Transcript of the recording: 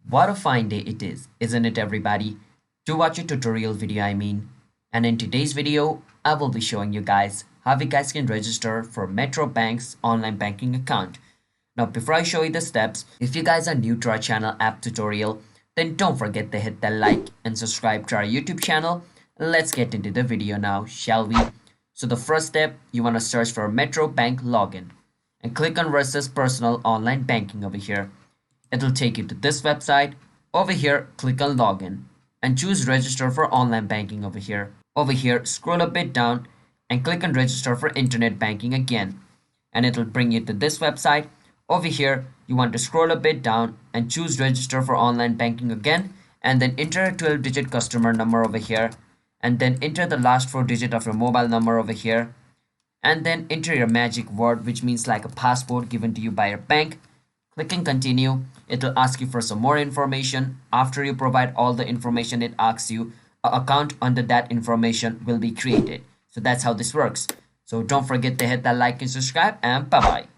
What a fine day it is, isn't it everybody? To watch a tutorial video I mean. And in today's video, I will be showing you guys how you guys can register for Metrobank's online banking account. Now before I show you the steps, if you guys are new to our channel app tutorial, then don't forget to hit that like and subscribe to our YouTube channel. Let's get into the video now, shall we? So the first step, you want to search for Metrobank login and click on versus personal online banking over here. It'll take you to this website. Over here, click on login and choose register for online banking over here. Over here, scroll a bit down and click on register for internet banking again. And it'll bring you to this website. Over here, you want to scroll a bit down and choose register for online banking again. And then enter a 12-digit customer number over here. And then enter the last 4 digits of your mobile number over here. And then enter your magic word, which means like a password given to you by your bank. Clicking continue, it will ask you for some more information. After you provide all the information it asks you, an account under that information will be created. So that's how this works. So don't forget to hit that like and subscribe, and bye bye.